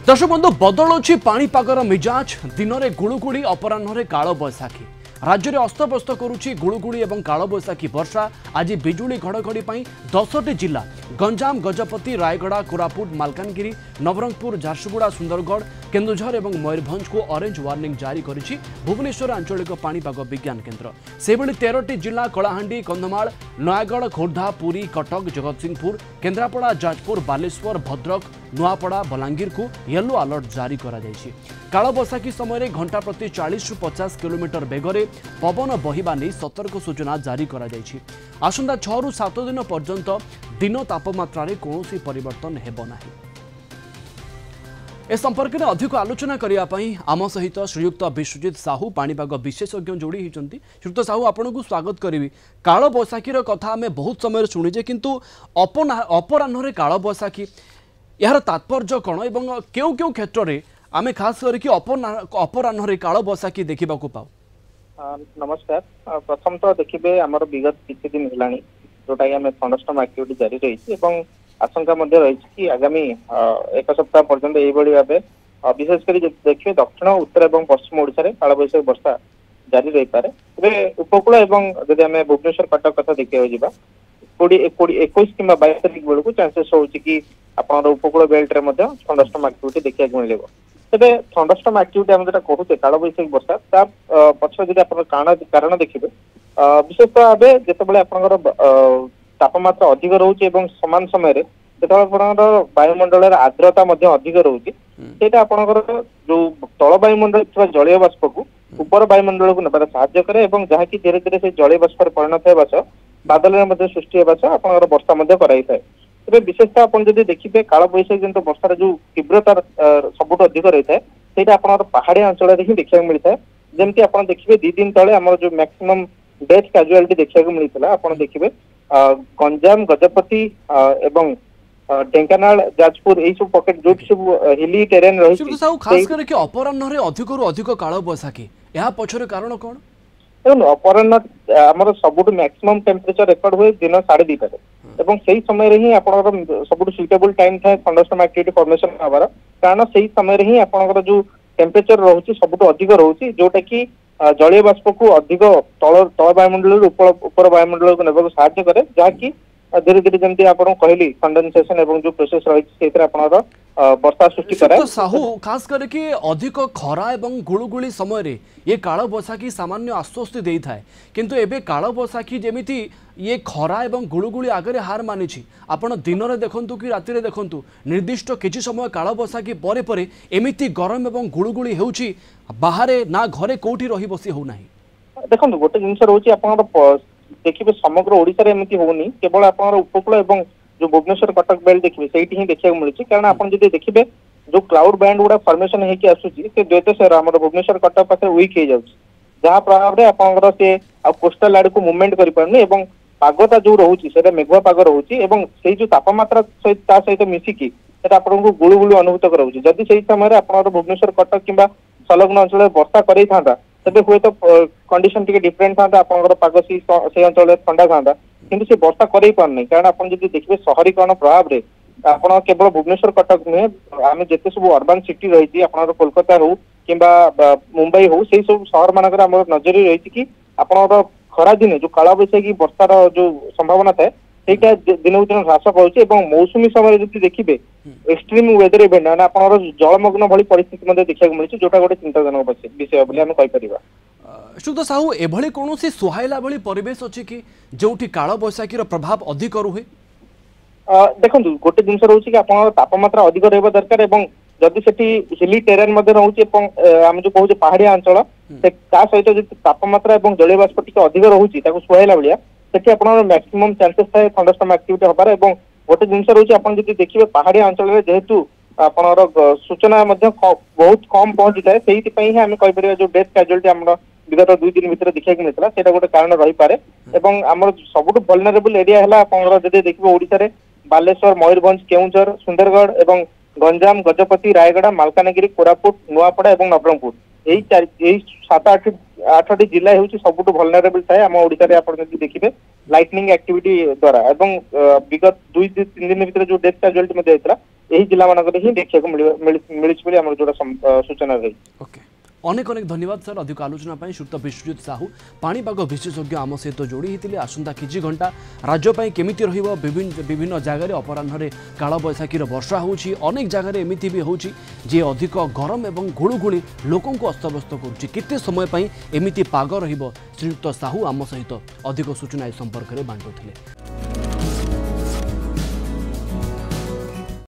दर्शक बंधु बदलुची पाणीपागर मिजाज दिन में गुड़ुगुड़ी अपराह्न काल बैशाखी राज्य में अस्तव्यस्त करुच्ची गुड़ुगुड़ी और काल बैशाखी वर्षा आज बिजुली घड़घड़ी 10टी जिला गंजाम गजपति रायगड़ा कोरापुट मालकानगिरी नवरंगपुर झारसुगुड़ा सुंदरगढ़ केन्दुझर और मयूरभंज को ऑरेंज वार्निंग जारी करिछि भुवनेश्वर आंचलिक पाणीपाग विज्ञान केन्द्र सेभଳି 13टी जिला कलाहांडी कंधमाल नयागढ़ खोर्धा पुरी कटक जगतसिंहपुर केन्द्रापड़ा जाजपुर बालेश्वर भद्रक नुआपड़ा बलांगीर को येलो अलर्ट जारी करा जायछि काल बैशाखी समय घंटा प्रति 40 ରୁ 50 किलोमीटर बेगरे पवन बहिबा नहीं सतर्क सूचना जारी करा जायछि आसंता 6 ରୁ 7 दिन पर्यंत दिन तापमात्रा रे कोनोसी परिवर्तन हेबो नाही। ए संपर्क में अधिक आलोचना करने आम सहित श्रीयुक्त विश्वजित साहू पाणीपाग विशेषज्ञ जोड़ी होती। श्रीयुक्त साहू आपन को स्वागत करी। काल बैशाखीर कथा आम बहुत समय शुणीजे किंतु अपराह्न काल बैशाखी यार तात्पर्य कौन और क्यों क्यों क्षेत्र में आम खास करके अपराह्न काल बैशाखी देखा पाऊ। नमस्कार। प्रथम तो देखिए आमर विगत किसी दिन है जोटा कि आम थंडरस्टॉर्म एक्टिविटी जारी रही आशंका रही कि आगामी एक सप्ताह पर्यंत यही भाव विशेषकर देखिए दक्षिण उत्तर और पश्चिम ओडिशा रे काल बैशाखी वर्षा जारी रही पारे। उपकूल एवं जदि आम भुवनेश्वर कटक कथा देखा जावा 21 कि 22 तारीख बेलू चांसेस हो आपन उपकूल बेल्ट रे थंडरस्टॉर्म एक्टिविटी देखा मिले। तेरे थंडरस्टॉर्म एक्टिविटी आम जो कहते काल बैशाखी वर्षा पक्ष कारण देखिए विशेषतः भाव जिते आप तापमात्रा अधिक रोचे समान समय वायुमंडल आर्द्रता अधिक रोचे जो तल वायुमंडल जलीय बाष्प को ऊपर वायुमंडल को नबार साहाय्य करे जहाँकि धीरे धीरे से जलीय बाष्प परिणत होगा बादल सृष्टि होगा आप वर्षा कराई थाए। तेज विशेषतः आप देखिए काल बैशाखी जो वर्षार जो तीव्रता सबुठ अधिक रही है आप पहाड़िया अंचल ही देखा मिलता है। जमी आप देखिए 2 दिन तले आम जो मैक्सिमम डेथ कैजुआलिटी देखा मिलता आप देखिए गंजाम गजपति एवं ढेंकानाल जाजपुर यही सब पॉकेट जो सब हिली टेरेन रही खास करके अपराह्न अधिक रु अधिक काल बैशाखी या पछर कारण कौन देखो अपराह्न आमर सबुठ मैक्सिमम टेम्परेचर रेकर्ड हुए दिन 2:30 एवं से समय ही आप सबुठ सुइटेबल टाइम था थंडरस्टॉर्म एक्टिविटी फॉर्मेशन हमारा कारण से समय ही आप जो टेम्परेचर रोचे सबुठ अधिक रोचे जोटा कि जलीय बाष्प को अधिक तल वायुमंडल ऊपर वायुमंडल को नेबा साहाय्य करे जहाँकि धीरे धीरे जमी आप कहली कंडेनसेशन एवं जो प्रोसेस रही वर्षा सृष्टि करे। साहू खास करके अधिक खरा एवं गुळुगुळी समय रे ये काल बैशाखी सामान्य आश्वस्ति दे थाए किंतु एबे काल बैशाखी जेमिति ये खरा एवं गुळुगुळी आगे हार मानिछि आपण दिन रे देखंतु कि राति रे देखंतु निर्दिष्ट किछि समय काल बैशाखी परे परे एमिति गरम एवं गुळुगुळी हेउछि बाहरे ना घरे कोठी रही बसी हो नाही। देखंतु गोटे जिंस रहउछि आपण देखिए समग्र ओडिशा रे एमिति होनी केवल आपण उपकूल एवं जो भुवनेश्वर कटक बेल्ट देखिए सही ही देखा मिली कारण आप देखिए जो क्लाउड बैंड गुड़ा फॉर्मेशन होगी आसूसी से द्वैत शहर आम भुवनेश्वर कटक पाखे वीक हो जाऊँ जहाँ प्रभाव में आपंकर से कोस्टल आड़ को मुवमेंट करें पागता जो रोचे से मेघुआ पाग रोचे से जो तापमात्रा सहित मिसिकी आपको गुळुगुळु अनुभूत कराऊँ जदि से समय आप भुवनेश्वर कटक कि संलग्न अंचल वर्षा कर तेज हुए तो कंडीशन टी डिफरेन्ट था आपंकर पाग से अंचल ठंडा था किंतु से वर्षा कर पारना कारण आप देखिए शहरीकरण प्रभाव में आपड़ केवल भुवनेश्वर कटक नुहे आम जिते सब अर्बान सिटी रही कोलकाता हो कि मुंबई हो से सब सहर मानक नजर रही कि आपड़ खरा दिन जो काल बैशाखी वर्षार जो संभावना थाए ସେଇଟା ଦିନକୁ ଦିନ ହ୍ରାସ ପାଉଛି ଏବଂ ମୌସୁମୀ ସମୟରେ ଯଦି ଦେଖିବେ ଏକ୍ସଟ୍ରିମ୍ ୱେଦର ଇଭେଣ୍ଟ ମାନେ ଆପଣଙ୍କର ଜଳମଗ୍ନ ଭଳି ପରିସ୍ଥିତି ମଧ୍ୟ ଦେଖିବାକୁ ମିଳୁଛି ଯୋଉଟା ଗୋଟେ ଚିନ୍ତାଜନକ ବିଷୟ ବୋଲି ଆମେ କହିପାରିବା। ସୁଦ ସାହୁ ଏଭଳି କୌଣସି ସୁହାଇଲା ଭଳି ପରିବେଶ ଅଛି କି ଯୋଉଠି କାଳ ବୈଶାଖୀର ପ୍ରଭାବ ଅଧିକ ରୁହେ? ଦେଖନ୍ତୁ ଗୋଟେ ଜିନିଷ ରହୁଛି କି ଆପଣଙ୍କର ତାପମାତ୍ରା ଅଧିକ ରହିବା ଦରକାର ଏବଂ ଯଦି ସେଠି ହିଲି ଟେରେନ୍ ମଧ୍ୟ ରହୁଛି ଏବଂ ଆମେ ଯୋଉ କହୁଛେ ପାହାଡ଼ିଆ ଅଞ୍ଚଳ ତା ସହିତ ଯଦି ତାପମାତ୍ରା ଏବଂ ଜଳୀୟ ବାଷ୍ପ ଟିକେ ଅଧିକ ରହୁଛି ତାକୁ ସୁହାଇଲା ଭଳିଆ सेठी आपन मैक्सिमम चांसेस थाए थंडरस्टॉर्म एक्टिविटी हबार एवं गोटे जिनस रही आप देखिए पहाड़िया अंचल में जेहेतु आपनर सूचना बहुत कम पहुंची थाए से आम कहीपर जो डेथ कैजुअलिटी आम विगत 2 दिन भर देखा मिलता है गोटे कारण रही पारे एवं आम सबुठ वल्नरेबल एरिया है आपनर जब देखिए ओडिशा रे बालेश्वर मयूरभंज केन्दुझर सुंदरगढ़ एवं गंजाम गजपति रायगड़ा मालकानगिरी कोरापुट नुआपड़ा और नवरंगपुर यही 7-8 जिला हूँ सबुठ वल्नरेबल थाए आम ओडिशा रे आप देखिए लाइटनिंग एक्टिविटी द्वारा एवं विगत 2-3 दिन भर जो डेथ कैजुअलिटी होता ଏହି ଜିଲ୍ଲା ମାନଙ୍କରେ ହିଁ ଦେଖିବାକୁ ମିଳିଛି ବୋଲି ଆମର ଯୋଉଟା ସୂଚନା ରହିଛି। ओके अनेक अनेक धन्यवाद सर अधिक आलोचना श्रीयुक्त विश्वजित साहू पाणीपाग विशेषज्ञ आम सहित जोड़ी होते आसंता किछि घंटा राज्य केमिति रहिबो विभिन्न जगह अपराह्न काल बैशाखीर वर्षा होउछि अनेक जगह एमिति भी होउछि जे अधिक गरम एवं गुळुगुळी लोकों को अस्तव्यस्त करुछि केते समय पई एमिति पाग रहिबो श्रीयुक्त साहू आम सहित अधिक सूचना ए संपर्क में बांटुथिले।